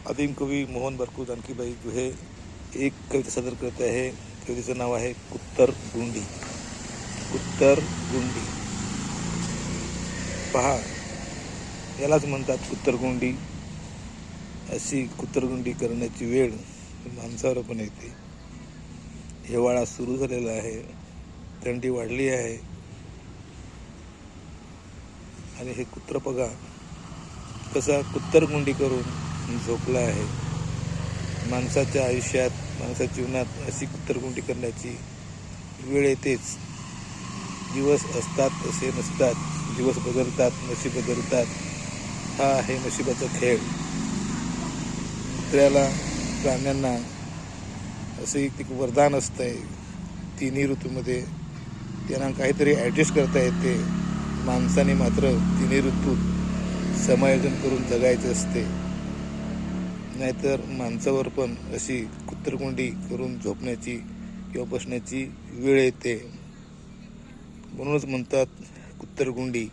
आदिम कवी मोहन बरकू जानकीबाई गुहे एक कविता सादर करत आहे. कवितेचं नाव आहे कुत्तर गुंडी. कुत्तर गुंडी पहा, यालाच म्हणतात कुत्तरगुंडी. अशी कुत्तरगुंडी करण्याची वेळ माणसावर पण येते. हिवाळा सुरू झालेला आहे, थंडी वाढली आहे आणि हे कुत्र बघा कसा कुत्तरगुंडी करून झोपला आहे. माणसाच्या आयुष्यात, माणसाच्या जीवनात अशी कुत्तरगुंडी करण्याची वेळ येतेच. दिवस असतात तसे नसतात, दिवस बदलतात, नशीब बदलतात. हा आहे नशिबाचा खेळ. कुत्र्याला, प्राण्यांना असं एक वरदान असतंय. तिन्ही ऋतूमध्ये त्यांना काहीतरी ॲडजस्ट करता येते. माणसाने मात्र तिन्ही ऋतूत समायोजन करून जगायचे असते. नाहीतर माणसावर पण अशी कुत्तरगुंडी करून झोपण्याची किंवा बसण्याची वेळ येते. म्हणूनच म्हणतात कुत्तरगुंडी.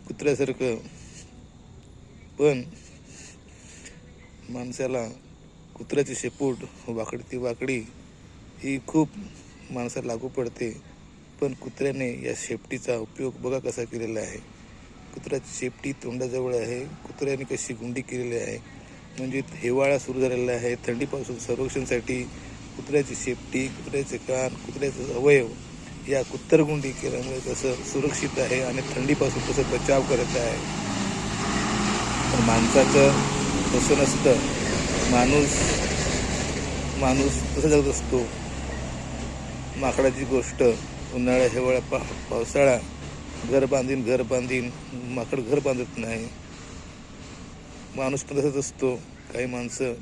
कुत्र्यासारखं पण माणसाला कुत्र्याची शेपूट वाकडी वाकडी ही खूप माणसाला लागू पडते. पण कुत्र्याने या शेपटीचा उपयोग बघा कसा केलेला आहे. कुत्र्याची शेपटी तोंडाजवळ आहे. कुत्र्याने कशी गुंडी केलेली आहे. म्हणजे हिवाळा सुरू झालेला आहे, थंडीपासून संरक्षणासाठी कुत्र्याची शेपटी, कुत्र्याचे कान, कुत्र्याचे अवयव या कुत्तरगुंडी केल्यामुळे कसं सुरक्षित आहे आणि थंडीपासून कसं बचाव करत आहे. पण माणसाचं तसं नसतं. माणूस तसं जगत असतो. माकडाची गोष्ट, उन्हाळा, हिवाळा, पावसाळा, घर बांधीन माकड घर बांधत नाही. माणूस पण तसंच असतो. काही माणसं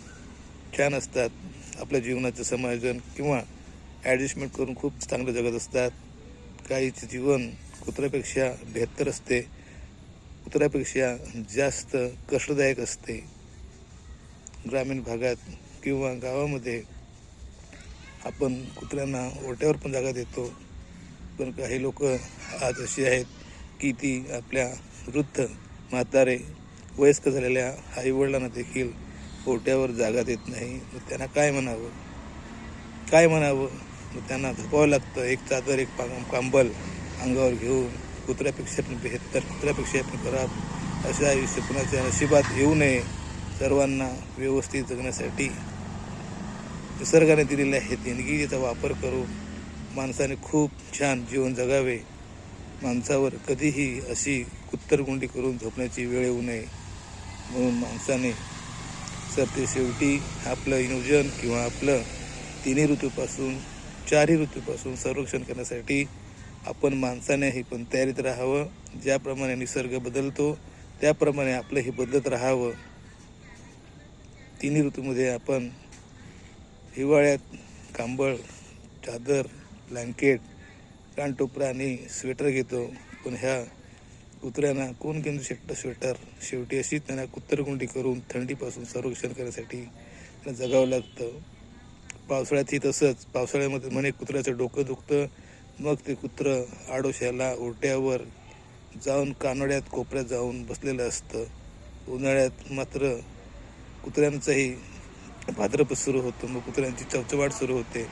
छान असतात, आपल्या जीवनाचं समायोजन किंवा ॲडजस्टमेंट करून खूप चांगलं जगत असतात. काहीचे जीवन कुत्र्यापेक्षा बेहत्तर असते, कुत्र्यापेक्षा जास्त कष्टदायक असते. ग्रामीण भागात किंवा गावामध्ये आपण कुत्र्यांना ओट्यावर पण जागा देतो. पण काही लोक आज अशी आहेत की ती आपल्या वृद्ध, म्हातारे, वयस्क झालेल्या आईवडिलांना देखील ओट्यावर जागा देत नाही. मग त्यांना काय म्हणावं? मग त्यांना झोपावं लागतं. एक चादर, एक कंबल अंगावर घेऊन. कुत्र्यापेक्षा पण बेहत्तर, कुत्र्यापेक्षा पण खराब असं आयुष्य कुणाच्या नशिबात येऊ नये. सर्वांना व्यवस्थित जगण्यासाठी निसर्गाने दिलेल्या हे देणगीचा वापर करून माणसाने खूप छान जीवन जगावे. माणसावर कधीही अशी कुत्तरगुंडी करून झोपण्याची वेळ येऊ नये. म्हणून माणसाने सरते शेवटी आपलं नियोजन किंवा आपलं तिन्ही ऋतूपासून, चारही ऋतूपासून संरक्षण करण्यासाठी आपण माणसानेही पण तयारीत राहावं. ज्याप्रमाणे निसर्ग बदलतो त्याप्रमाणे आपलंही बदलत राहावं. तिन्ही ऋतूमध्ये आपण हिवाळ्यात कंबळ, चादर, ब्लँकेट, कानटोपरा आणि स्वेटर घेतो. पण ह्या कुत्र्यांना कोण घेऊन शकतं स्वेटर? शेवटी अशी त्यांना कुत्तरगुंडी करून थंडीपासून संरक्षण करण्यासाठी त्यांना जगावं लागतं. पावसाळ्यातही तसंच. पावसाळ्यामध्ये म्हणे कुत्र्याचं डोकं दुखतं, मग ते कुत्रं आडोशाला, ओट्यावर जाऊन कानोड्यात, कोपऱ्यात जाऊन बसलेलं असतं. उन्हाळ्यात मात्र कुत्र्यांचंही भाद्रपद सुरू होतं, मग कुत्र्यांची चवचवाट सुरू होते.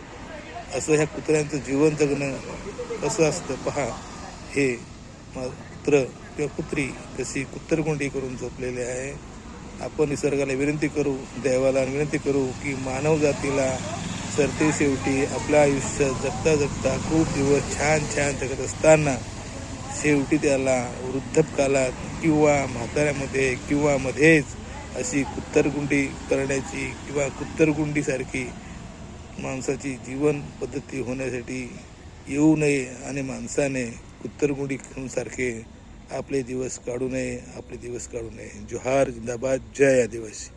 असं ह्या कुत्र्यांचं जीवन जगणं कसं असतं पहा. हे कुत्रं किंवा कुत्री कशी कुत्तरगुंडी करून झोपलेले आहे. आपण निसर्गाला विनंती करू, देवाला विनंती करू की मानव जातीला सरते शेवटी आपलं आयुष्य जगता जगता खूप दिवस छान जगत असताना शेवटी त्याला वृद्धपकालात किंवा म्हाताऱ्यामध्ये किंवा मध्येच अशी कुत्तरगुंडी करण्याची किंवा कुत्तरगुंडीसारखी माणसाची जीवन पद्धती होण्यासाठी येऊ नये आणि माणसाने कुत्तरगुंडी सारखे आपले दिवस काढू नये. जोहार, जिंदाबाद, जय आदिवासी.